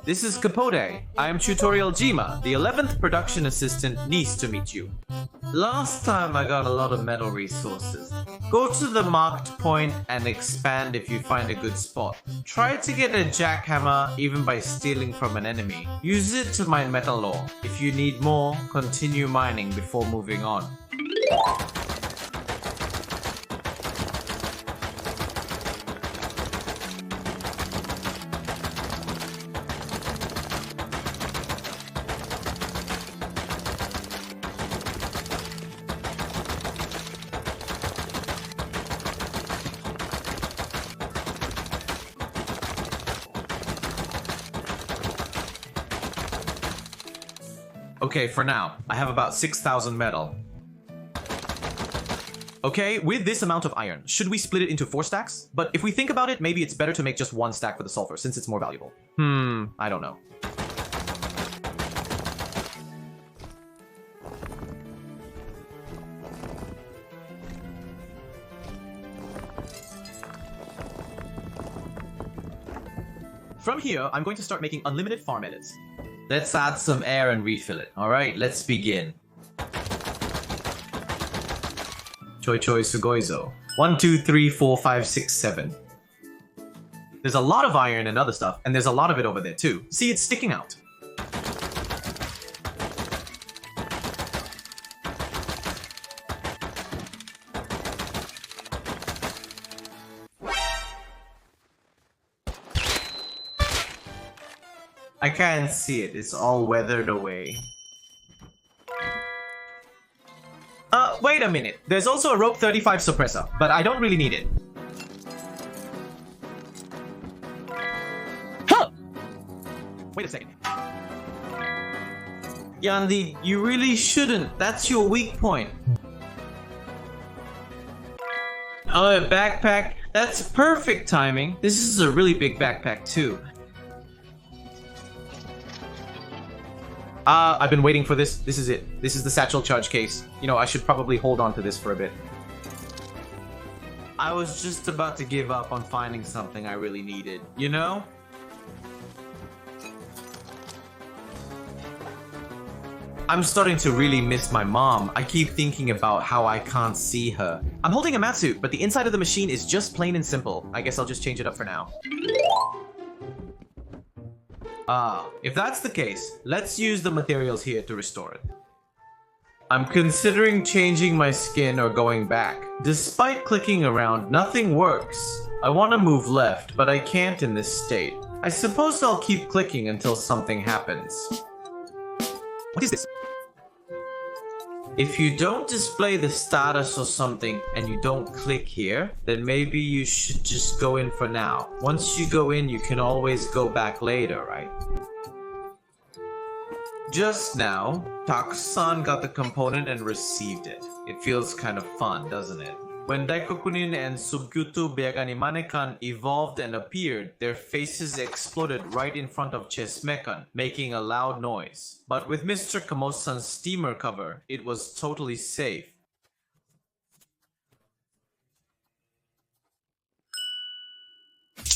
This is Capote. I am Tutorial Jima, the 11th production assistant. Nice to meet you. Last time I got a lot of metal resources. Go to the marked point and expand if you find a good spot. Try to get a jackhammer even by stealing from an enemy. Use it to mine metal ore. If you need more, continue mining before moving on. Okay, for now, I have about 6,000 metal. Okay, with this amount of iron, should we split it into 4 stacks? But if we think about it, maybe it's better to make just 1 stack for the sulfur, since it's more valuable. I don't know. From here, I'm going to start making unlimited farm edits. Let's add some air and refill it. Alright, let's begin. Choi choi sugoizo. 1, 2, 3, 4, 5, 6, 7. There's a lot of iron and other stuff, and there's a lot of it over there too. See, it's sticking out. I can't see it, it's all weathered away. Wait a minute. There's also a rope 35 suppressor, but I don't really need it. Huh! Wait a second. Yandi, you really shouldn't. That's your weak point. Oh, a backpack? That's perfect timing. This is a really big backpack too. I've been waiting for this. This is it. This is the satchel charge case. You know, I should probably hold on to this for a bit. I was just about to give up on finding something I really needed, you know? I'm starting to really miss my mom. I keep thinking about how I can't see her. I'm holding a mat suit, but the inside of the machine is just plain and simple. I guess I'll just change it up for now. If that's the case, let's use the materials here to restore it. I'm considering changing my skin or going back. Despite clicking around, nothing works. I want to move left, but I can't in this state. I suppose I'll keep clicking until something happens. What is this? If you don't display the status or something and you don't click here, then maybe you should just go in for now. Once you go in, you can always go back later, right? Just now, Taku-san got the component and received it. It feels kind of fun, doesn't it? When Daikokunin and Subkyuto Beganimanekan evolved and appeared, their faces exploded right in front of Chessmekan, making a loud noise. But with Mr. Kamosan's steamer cover, it was totally safe.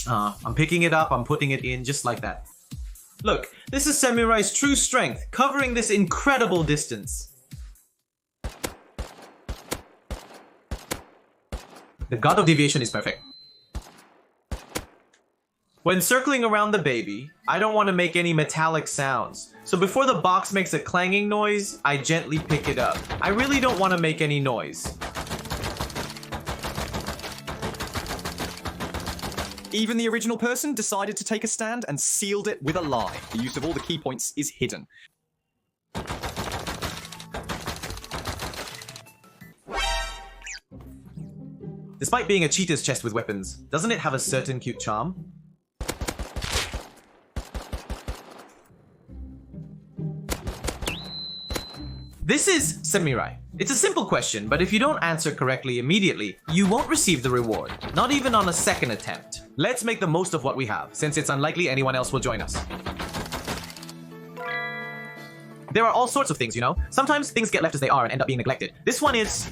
I'm picking it up, I'm putting it in just like that. Look, this is Samurai's true strength, covering this incredible distance. The god of deviation is perfect. When circling around the baby, I don't want to make any metallic sounds. So before the box makes a clanging noise, I gently pick it up. I really don't want to make any noise. Even the original person decided to take a stand and sealed it with a lie. The use of all the key points is hidden. Despite being a cheater's chest with weapons, doesn't it have a certain cute charm? This is Samurai. It's a simple question, but if you don't answer correctly immediately, you won't receive the reward, not even on a second attempt. Let's make the most of what we have, since it's unlikely anyone else will join us. There are all sorts of things, you know? Sometimes things get left as they are and end up being neglected. This one is...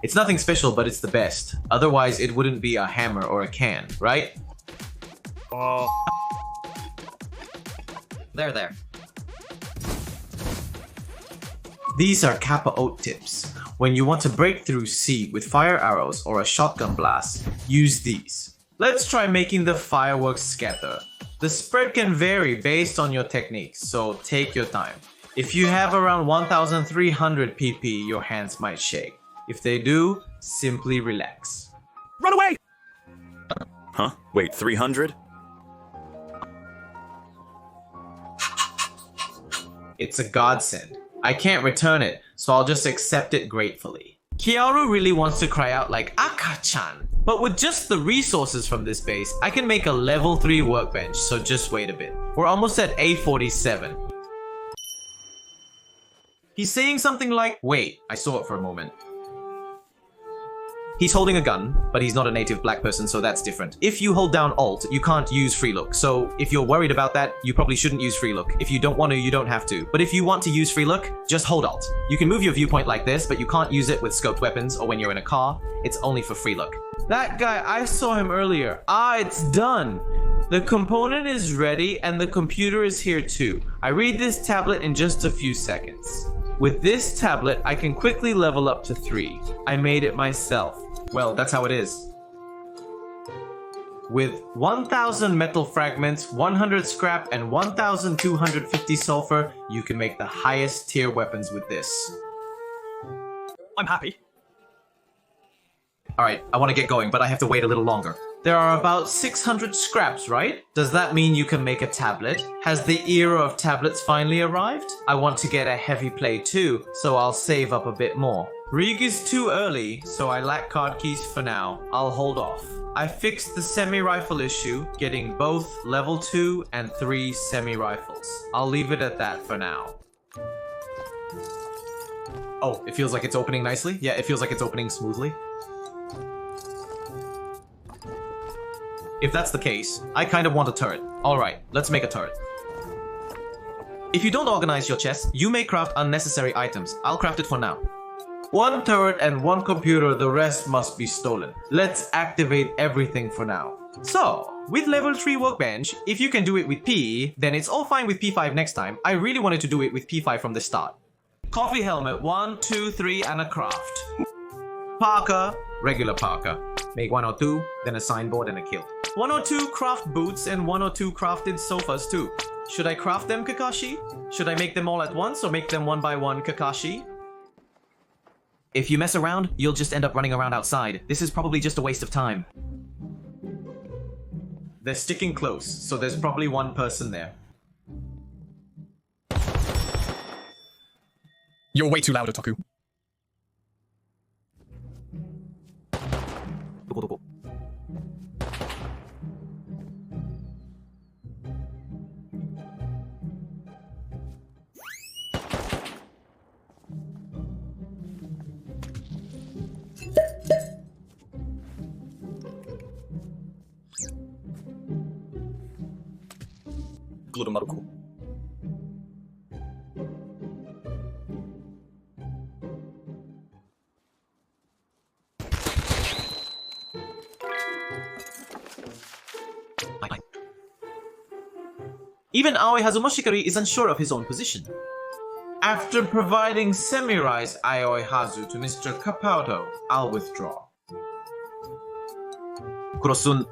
It's nothing special, but it's the best. Otherwise, it wouldn't be a hammer or a can, right? There. These are Kappa Oat tips. When you want to break through C with fire arrows or a shotgun blast, use these. Let's try making the fireworks scatter. The spread can vary based on your techniques, so take your time. If you have around 1300 pp, your hands might shake. If they do, simply relax. Run away! Huh? Wait, 300? It's a godsend. I can't return it, so I'll just accept it gratefully. Kiaru really wants to cry out like Aka-chan, but with just the resources from this base, I can make a level 3 workbench, so just wait a bit. We're almost at A47. He's saying something like, wait, I saw it for a moment. He's holding a gun, but he's not a native black person, so that's different. If you hold down Alt, you can't use free look. So if you're worried about that, you probably shouldn't use free look. If you don't want to, you don't have to. But if you want to use free look, just hold Alt. You can move your viewpoint like this, but you can't use it with scoped weapons or when you're in a car. It's only for free look. That guy, I saw him earlier. It's done. The component is ready and the computer is here too. I read this tablet in just a few seconds. With this tablet, I can quickly level up to 3. I made it myself. Well, that's how it is. With 1000 metal fragments, 100 scrap, and 1250 sulfur, you can make the highest tier weapons with this. I'm happy. Alright, I want to get going, but I have to wait a little longer. There are about 600 scraps, right? Does that mean you can make a tablet? Has the era of tablets finally arrived? I want to get a heavy play too, so I'll save up a bit more. Rig is too early, so I lack card keys for now. I'll hold off. I fixed the semi-rifle issue, getting both level 2 and 3 semi-rifles. I'll leave it at that for now. Oh, it feels like it's opening nicely? Yeah, it feels like it's opening smoothly. If that's the case, I kind of want a turret. Alright, let's make a turret. If you don't organize your chest, you may craft unnecessary items. I'll craft it for now. 1 turret and 1 computer, the rest must be stolen. Let's activate everything for now. So, with level 3 workbench, if you can do it with P, then it's all fine with P5 next time. I really wanted to do it with P5 from the start. Coffee helmet, 1, 2, 3, and a craft. Parka, regular parka. Make 102, then a signboard and a kilt. 102 craft boots and 102 crafted sofas too. Should I craft them, Kakashi? Should I make them all at once or make them one by one, Kakashi? If you mess around, you'll just end up running around outside. This is probably just a waste of time. They're sticking close, so there's probably one person there. You're way too loud, Otaku. Maruko. Even Aoi Hazumoshikari is unsure of his own position. After providing semi-rise Aoi Hazu to Mr. Kapauto, I'll withdraw. Kurosun.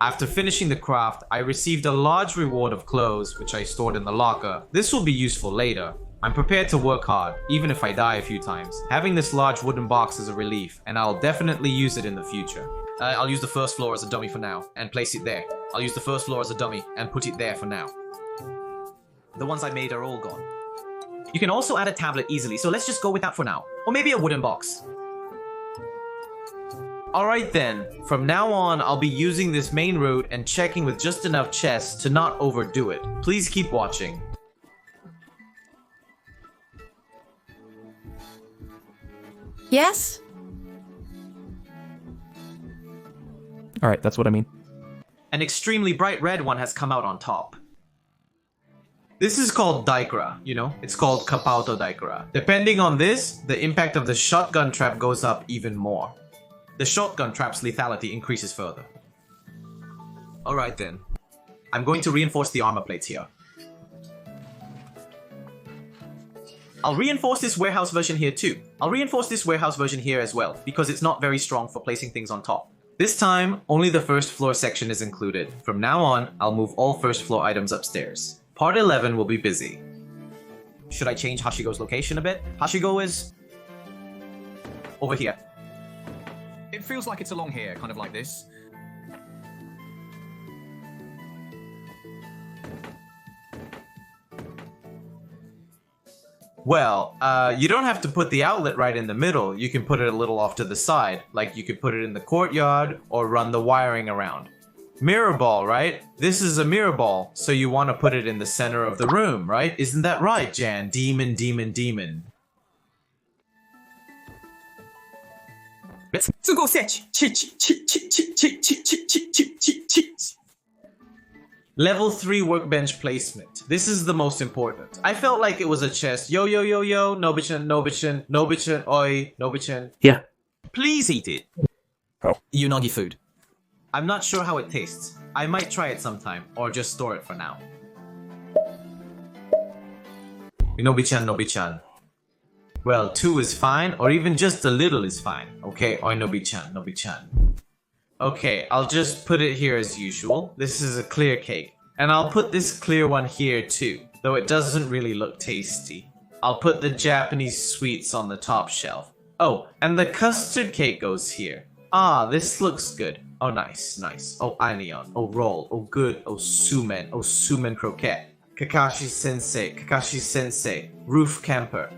After finishing the craft, I received a large reward of clothes, which I stored in the locker. This will be useful later. I'm prepared to work hard, even if I die a few times. Having this large wooden box is a relief, and I'll definitely use it in the future. I'll use the first floor as a dummy for now, and place it there. I'll use the first floor as a dummy, and put it there for now. The ones I made are all gone. You can also add a tablet easily, so let's just go with that for now. Or maybe a wooden box. Alright then, from now on I'll be using this main route and checking with just enough chests to not overdo it. Please keep watching. Yes? Alright, that's what I mean. An extremely bright red one has come out on top. This is called Daikra, you know? It's called Kapauto Daikra. Depending on this, the impact of the shotgun trap goes up even more. The shotgun trap's lethality increases further. Alright then. I'm going to reinforce the armor plates here. I'll reinforce this warehouse version here too. I'll reinforce this warehouse version here as well, because it's not very strong for placing things on top. This time, only the first floor section is included. From now on, I'll move all first floor items upstairs. Part 11 will be busy. Should I change Hashigo's location a bit? Hashigo is... over here. It feels like it's along here, kind of like this. Well, you don't have to put the outlet right in the middle. You can put it a little off to the side. Like you could put it in the courtyard or run the wiring around. Mirror ball, right? This is a mirror ball, so you want to put it in the center of the room, right? Isn't that right, Jan? Demon, demon, demon. Level 3 workbench placement. This is the most important. I felt like it was a chest. Yo, yo, yo, yo, Nobichan, Nobichan, Nobichan, oi, Nobichan. Yeah. Please eat it. Unagi food. I'm not sure how it tastes. I might try it sometime, or just store it for now. Nobichan, Nobichan. Well, 2 is fine, or even just a little is fine. Okay, oi, Nobichan, Nobichan. Okay, I'll just put it here as usual. This is a clear cake. And I'll put this clear one here too, though it doesn't really look tasty. I'll put the Japanese sweets on the top shelf. Oh, and the custard cake goes here. Ah, this looks good. Oh, nice, nice. Oh, anion. Oh, roll. Oh, good. Oh, sumen. Oh, sumen croquette. Kakashi sensei. Kakashi sensei. Roof camper.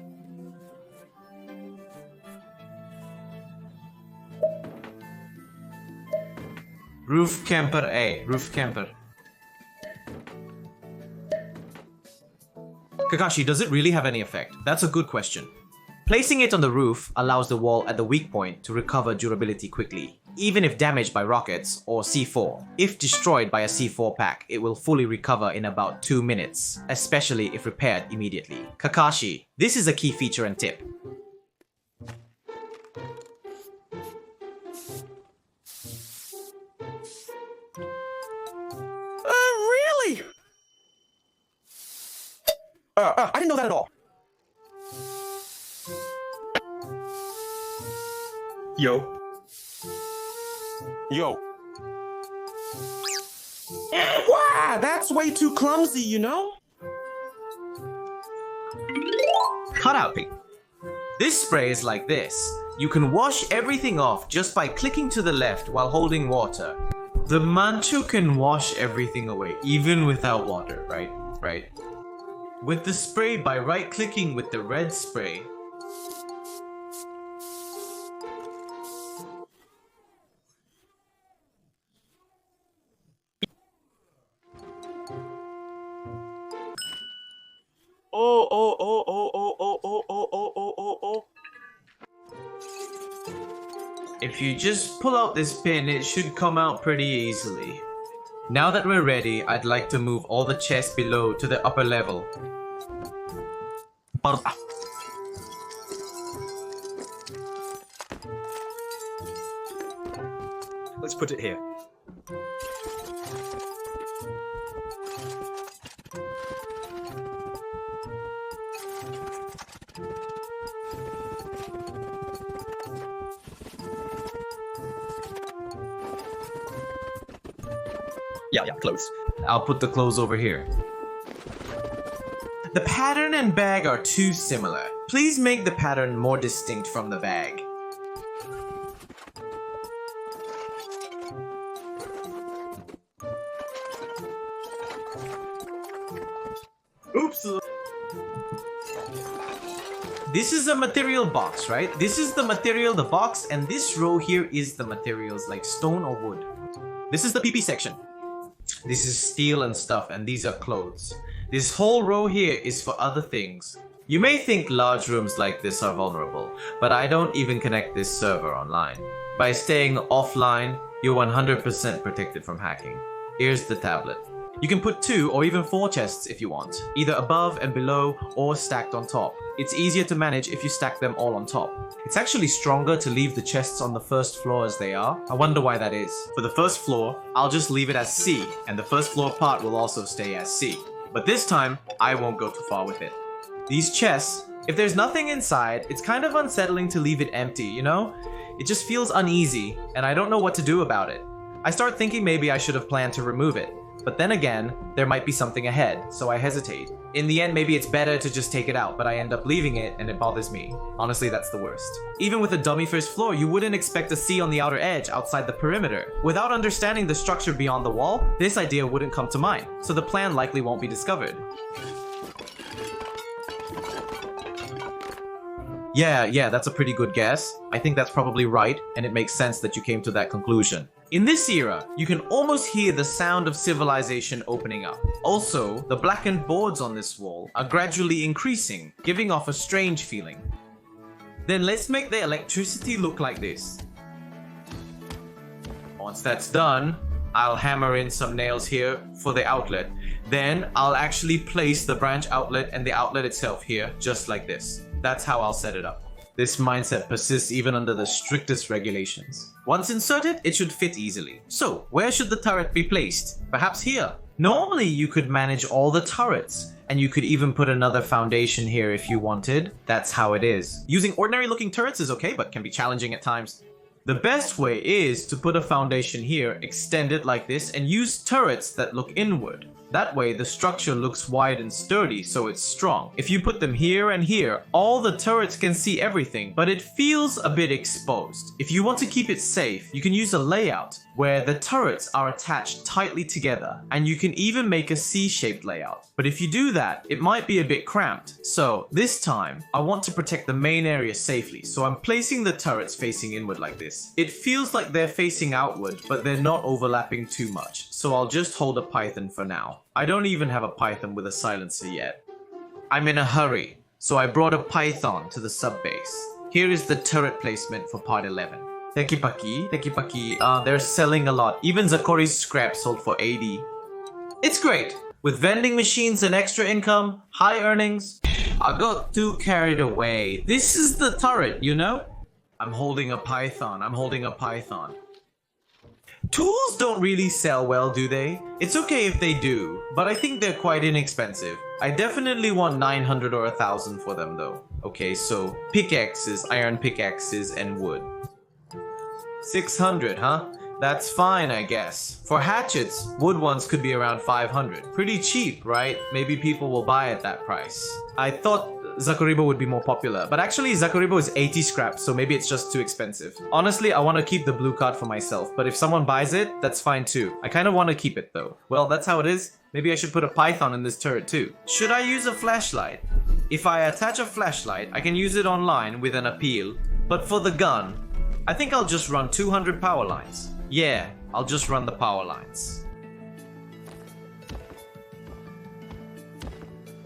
Roof camper A. Roof camper. Kakashi, does it really have any effect? That's a good question. Placing it on the roof allows the wall at the weak point to recover durability quickly, even if damaged by rockets or C4. If destroyed by a C4 pack, it will fully recover in about 2 minutes, especially if repaired immediately. Kakashi, this is a key feature and tip. Really? I didn't know that at all. Yo. Yo. Wow, that's way too clumsy, you know? Cutout paint. This spray is like this. You can wash everything off just by clicking to the left while holding water. The manchu can wash everything away, even without water, right? Right. With the spray, by right-clicking with the red spray, if you just pull out this pin, it should come out pretty easily. Now that we're ready, I'd like to move all the chests below to the upper level. Let's put it here. Yeah, close. I'll put the clothes over here. The pattern and bag are too similar. Please make the pattern more distinct from the bag. Oops! This is a material box, right? This is the material, the box, and this row here is the materials like stone or wood. This is the PP section. This is steel and stuff, and these are clothes. This whole row here is for other things. You may think large rooms like this are vulnerable, but I don't even connect this server online. By staying offline, you're 100% protected from hacking. Here's the tablet. You can put 2 or even 4 chests if you want, either above and below or stacked on top. It's easier to manage if you stack them all on top. It's actually stronger to leave the chests on the first floor as they are. I wonder why that is. For the first floor, I'll just leave it as C, and the first floor part will also stay as C. But this time, I won't go too far with it. These chests, if there's nothing inside, it's kind of unsettling to leave it empty, you know? It just feels uneasy, and I don't know what to do about it. I start thinking maybe I should have planned to remove it. But then again, there might be something ahead, so I hesitate. In the end, maybe it's better to just take it out, but I end up leaving it and it bothers me. Honestly, that's the worst. Even with a dummy first floor, you wouldn't expect to see on the outer edge outside the perimeter. Without understanding the structure beyond the wall, this idea wouldn't come to mind, so the plan likely won't be discovered. Yeah, that's a pretty good guess. I think that's probably right, and it makes sense that you came to that conclusion. In this era, you can almost hear the sound of civilization opening up. Also, the blackened boards on this wall are gradually increasing, giving off a strange feeling. Then let's make the electricity look like this. Once that's done, I'll hammer in some nails here for the outlet. Then I'll actually place the branch outlet and the outlet itself here, just like this. That's how I'll set it up. This mindset persists even under the strictest regulations. Once inserted, it should fit easily. So, where should the turret be placed? Perhaps here. Normally, you could manage all the turrets, and you could even put another foundation here if you wanted. That's how it is. Using ordinary looking turrets is okay, but can be challenging at times. The best way is to put a foundation here, extend it like this, and use turrets that look inward. That way, the structure looks wide and sturdy, so it's strong. If you put them here and here, all the turrets can see everything, but it feels a bit exposed. If you want to keep it safe, you can use a layout where the turrets are attached tightly together, and you can even make a C-shaped layout. But if you do that, it might be a bit cramped. So this time, I want to protect the main area safely, so I'm placing the turrets facing inward like this. It feels like they're facing outward, but they're not overlapping too much, so I'll just hold a python for now. I don't even have a python with a silencer yet. I'm in a hurry, so I brought a python to the sub-base. Here is the turret placement for part 11. Tekipaki. They're selling a lot. Even Zakori's scrap sold for 80. It's great. With vending machines and extra income, high earnings, I got too carried away. This is the turret, you know? I'm holding a python. Tools don't really sell well, do they? It's okay if they do, but I think they're quite inexpensive. I definitely want 900 or 1000 for them though. Okay, so pickaxes, iron pickaxes, and wood. 600, huh? That's fine, I guess. For hatchets, wood ones could be around 500. Pretty cheap, right? Maybe people will buy at that price. I thought Zakoribo would be more popular, but actually Zakoribo is 80 scrap, so maybe it's just too expensive. Honestly, I want to keep the blue card for myself, but if someone buys it, that's fine too. I kind of want to keep it though. Well, that's how it is. Maybe I should put a python in this turret too. Should I use a flashlight? If I attach a flashlight, I can use it online with an appeal, but for the gun, I think I'll just run 200 power lines. Yeah, I'll just run the power lines.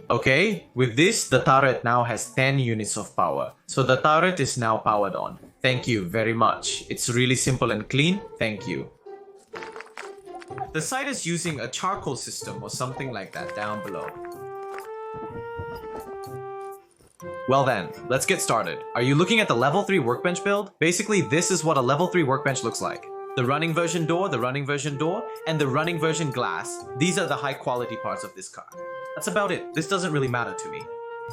Okay, with this, the turret now has 10 units of power. So the turret is now powered on. Thank you very much. It's really simple and clean. Thank you. The site is using a charcoal system or something like that down below. Well then, let's get started. Are you looking at the level 3 workbench build? Basically, this is what a level 3 workbench looks like. The running version door, and the running version glass. These are the high quality parts of this car. That's about it. This doesn't really matter to me.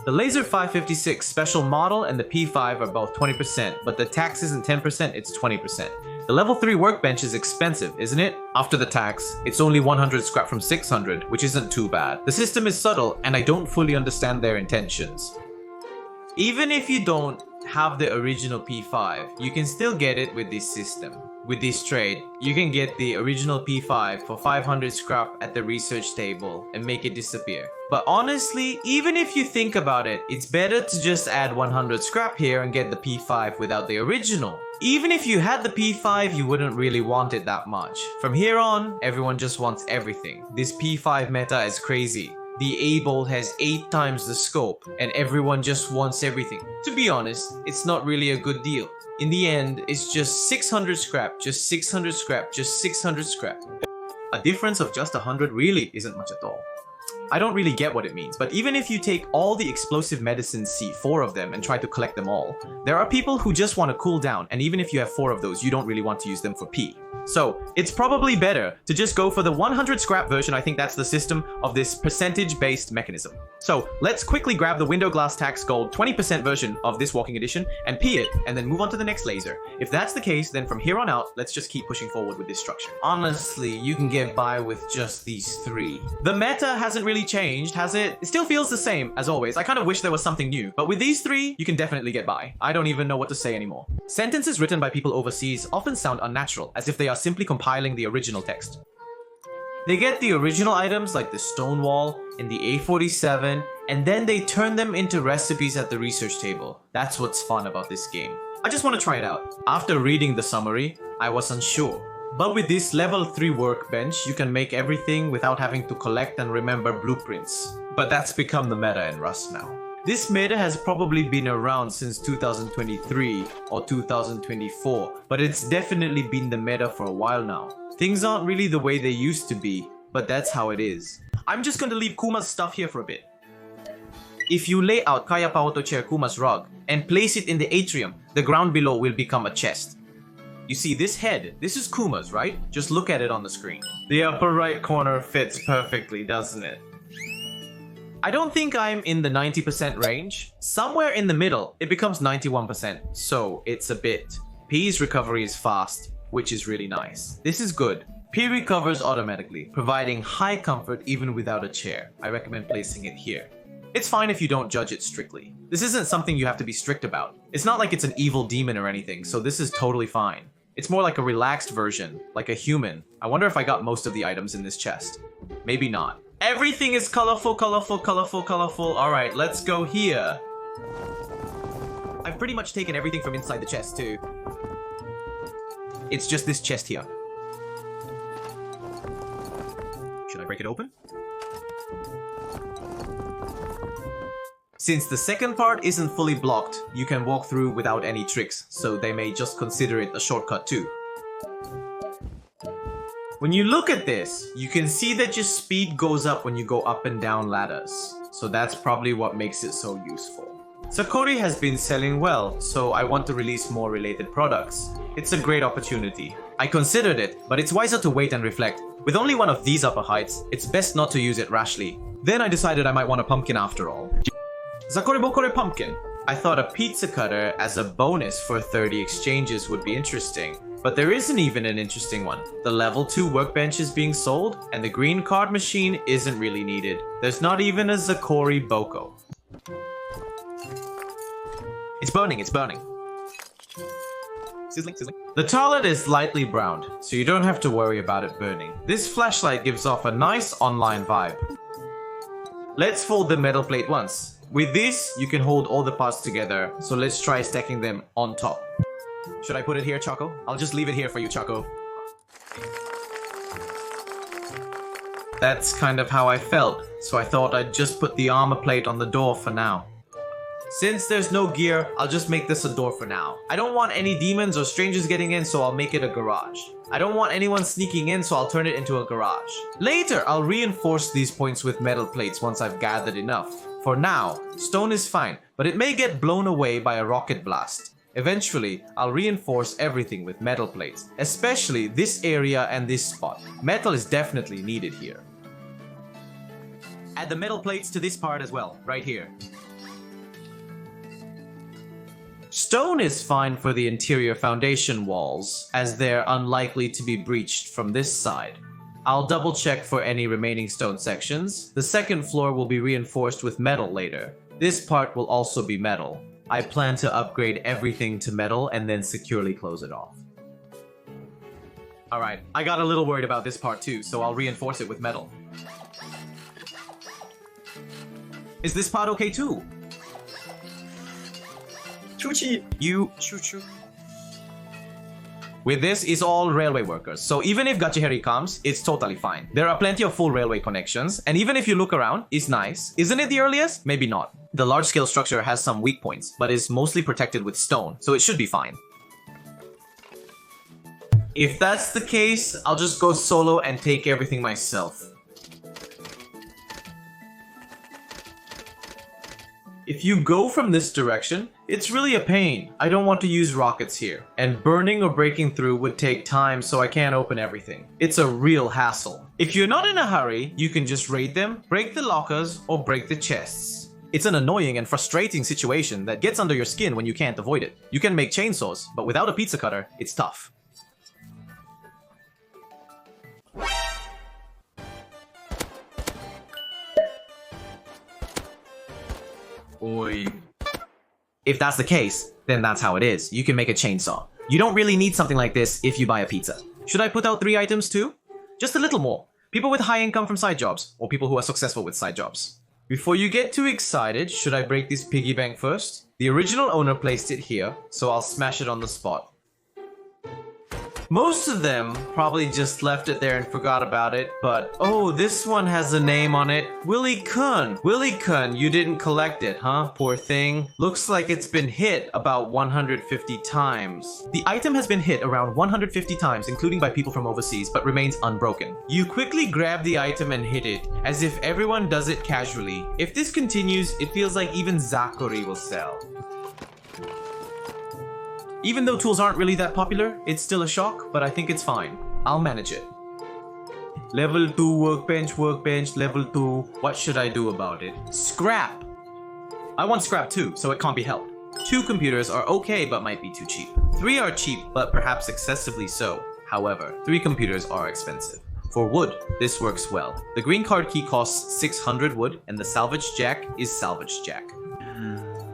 The Laser 556 special model and the P5 are both 20%, but the tax isn't 10%, it's 20%. The level 3 workbench is expensive, isn't it? After the tax, it's only 100 scrap from 600, which isn't too bad. The system is subtle, and I don't fully understand their intentions. Even if you don't have the original P5, you can still get it with this system. With this trade, you can get the original P5 for 500 scrap at the research table and make it disappear. But honestly, even if you think about it, it's better to just add 100 scrap here and get the P5 without the original. Even if you had the P5, you wouldn't really want it that much. From here on, everyone just wants everything. This P5 meta is crazy. The A-bolt has 8 times the scope, and everyone just wants everything. To be honest, it's not really a good deal. In the end, it's just 600 scrap, just 600 scrap, just 600 scrap. A difference of just 100 really isn't much at all. I don't really get what it means, but even if you take all the explosive medicines, see 4 of them, and try to collect them all, there are people who just want to cool down, and even if you have 4 of those, you don't really want to use them for P. So, it's probably better to just go for the 100 scrap version. I think that's the system of this percentage-based mechanism. So, let's quickly grab the Window Glass Tax Gold 20% version of this walking edition and P it, and then move on to the next laser. If that's the case, then from here on out, let's just keep pushing forward with this structure. Honestly, you can get by with just these 3. The meta hasn't really changed, has it? It still feels the same, as always. I kind of wish there was something new, but with these 3, you can definitely get by. I don't even know what to say anymore. Sentences written by people overseas often sound unnatural, as if they are simply compiling the original text. They get the original items like the stone wall and the A47, and then they turn them into recipes at the research table. That's what's fun about this game. I just want to try it out. After reading the summary, I was unsure. But with this level 3 workbench, you can make everything without having to collect and remember blueprints. But that's become the meta in Rust now. This meta has probably been around since 2023 or 2024, but it's definitely been the meta for a while now. Things aren't really the way they used to be, but that's how it is. I'm just going to leave Kuma's stuff here for a bit. If you lay out Kaya Paoto Chair Kuma's rug and place it in the atrium, the ground below will become a chest. You see this head, this is Kuma's, right? Just look at it on the screen. The upper right corner fits perfectly, doesn't it? I don't think I'm in the 90% range. Somewhere in the middle, it becomes 91%, so it's a bit. P's recovery is fast, which is really nice. This is good. P recovers automatically, providing high comfort even without a chair. I recommend placing it here. It's fine if you don't judge it strictly. This isn't something you have to be strict about. It's not like it's an evil demon or anything, so this is totally fine. It's more like a relaxed version, like a human. I wonder if I got most of the items in this chest. Maybe not. Everything is colorful, colorful, colorful, colorful. Alright, let's go here. I've pretty much taken everything from inside the chest too. It's just this chest here. Should I break it open? Since the second part isn't fully blocked, you can walk through without any tricks, so they may just consider it a shortcut too. When you look at this, you can see that your speed goes up when you go up and down ladders, so that's probably what makes it so useful. Sakori has been selling well, so I want to release more related products. It's a great opportunity. I considered it, but it's wiser to wait and reflect. With only one of these upper heights, it's best not to use it rashly. Then I decided I might want a pumpkin after all. Sakori Bokore Pumpkin. I thought a pizza cutter as a bonus for 30 exchanges would be interesting. But there isn't even an interesting one. The level 2 workbench is being sold, and the green card machine isn't really needed. There's not even a Zakori Boko. It's burning, it's burning. Sizzling, sizzling. The toilet is lightly browned, so you don't have to worry about it burning. This flashlight gives off a nice online vibe. Let's fold the metal plate once. With this, you can hold all the parts together, so let's try stacking them on top. Should I put it here, Choco? I'll just leave it here for you, Choco. That's kind of how I felt, so I thought I'd just put the armor plate on the door for now. Since there's no gear, I'll just make this a door for now. I don't want any demons or strangers getting in, so I'll make it a garage. I don't want anyone sneaking in, so I'll turn it into a garage. Later, I'll reinforce these points with metal plates once I've gathered enough. For now, stone is fine, but it may get blown away by a rocket blast. Eventually, I'll reinforce everything with metal plates, especially this area and this spot. Metal is definitely needed here. Add the metal plates to this part as well, right here. Stone is fine for the interior foundation walls, as they're unlikely to be breached from this side. I'll double check for any remaining stone sections. The second floor will be reinforced with metal later. This part will also be metal. I plan to upgrade everything to metal and then securely close it off. Alright, I got a little worried about this part too, so I'll reinforce it with metal. Is this part okay too? Choo-choo. You choo-choo. With this is all railway workers, so even if Gachiheri comes, it's totally fine. There are plenty of full railway connections, and even if you look around, it's nice. Isn't it the earliest? Maybe not. The large-scale structure has some weak points, but is mostly protected with stone, so it should be fine. If that's the case, I'll just go solo and take everything myself. If you go from this direction, it's really a pain. I don't want to use rockets here, and burning or breaking through would take time, so I can't open everything. It's a real hassle. If you're not in a hurry, you can just raid them, break the lockers, or break the chests. It's an annoying and frustrating situation that gets under your skin when you can't avoid it. You can make chainsaws, but without a pizza cutter, it's tough. Oi. If that's the case, then that's how it is. You can make a chainsaw. You don't really need something like this if you buy a pizza. Should I put out 3 items too? Just a little more. People with high income from side jobs, or people who are successful with side jobs. Before you get too excited, should I break this piggy bank first? The original owner placed it here, so I'll smash it on the spot. Most of them probably just left it there and forgot about it, but oh, this one has a name on it. Willie Kun. Willie Kun, you didn't collect it, huh? Poor thing. Looks like it's been hit about 150 times. The item has been hit around 150 times, including by people from overseas, but remains unbroken. You quickly grab the item and hit it, as if everyone does it casually. If this continues, it feels like even Zachary will sell. Even though tools aren't really that popular, it's still a shock, but I think it's fine. I'll manage it. Level 2 workbench, level 2. What should I do about it? Scrap! I want scrap too, so it can't be helped. 2 computers are okay, but might be too cheap. 3 are cheap, but perhaps excessively so. However, 3 computers are expensive. For wood, this works well. The green card key costs 600 wood, and the salvage jack is salvage jack.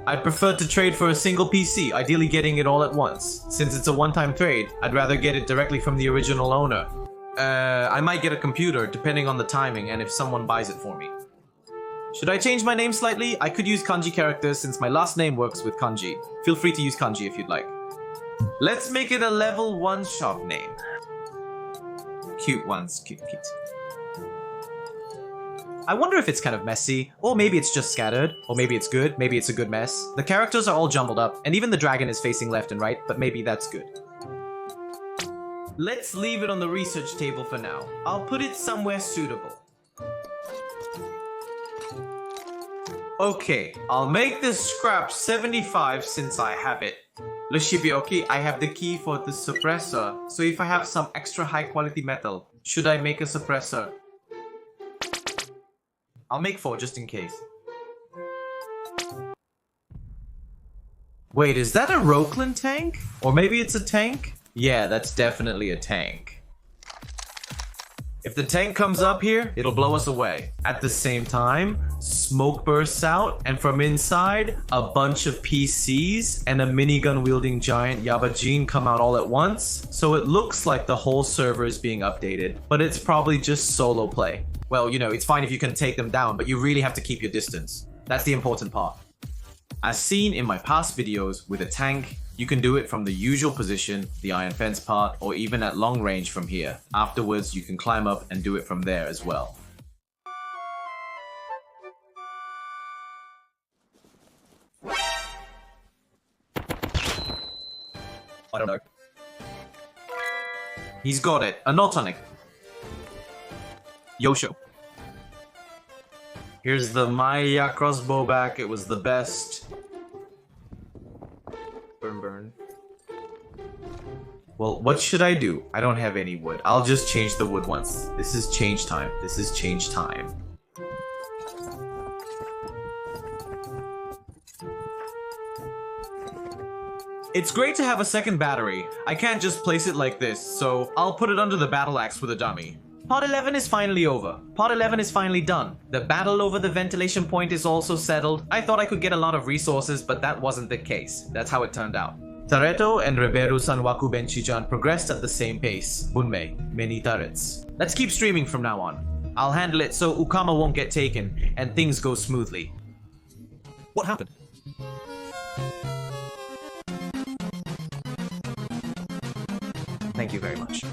I'd prefer to trade for a single PC, ideally getting it all at once. Since it's a one-time trade, I'd rather get it directly from the original owner. I might get a computer, depending on the timing and if someone buys it for me. Should I change my name slightly? I could use kanji characters since my last name works with kanji. Feel free to use kanji if you'd like. Let's make it a level 1 shop name. Cute ones, cute. I wonder if it's kind of messy, or maybe it's just scattered, or maybe it's good, maybe it's a good mess. The characters are all jumbled up, and even the dragon is facing left and right, but maybe that's good. Let's leave it on the research table for now. I'll put it somewhere suitable. Okay, I'll make this scrap 75 since I have it. Lushibioki, I have the key for the suppressor, so if I have some extra high quality metal, should I make a suppressor? I'll make 4 just in case. Wait, is that a Rockland tank? Or maybe it's a tank? Yeah, that's definitely a tank. If the tank comes up here, it'll blow us away. At the same time, smoke bursts out, and from inside, a bunch of PCs and a minigun-wielding giant Yabajin come out all at once, so it looks like the whole server is being updated, but it's probably just solo play. Well, you know, it's fine if you can take them down, but you really have to keep your distance. That's the important part. As seen in my past videos with a tank, you can do it from the usual position, the iron fence part, or even at long range from here. Afterwards, you can climb up and do it from there as well. I don't know. He's got it. A Notonic. Yosho. Here's the Maya crossbow back. It was the best. Burn. Well, what should I do? I don't have any wood. I'll just change the wood once. This is change time. This is change time. It's great to have a second battery. I can't just place it like this, so I'll put it under the battle axe with a dummy. Part 11 is finally over. Part 11 is finally done. The battle over the ventilation point is also settled. I thought I could get a lot of resources, but that wasn't the case. That's how it turned out. Tareto and Reberu Sanwaku Benchijan progressed at the same pace. Bunmei, many turrets. Let's keep streaming from now on. I'll handle it so Ukama won't get taken, and things go smoothly. What happened? Thank you very much.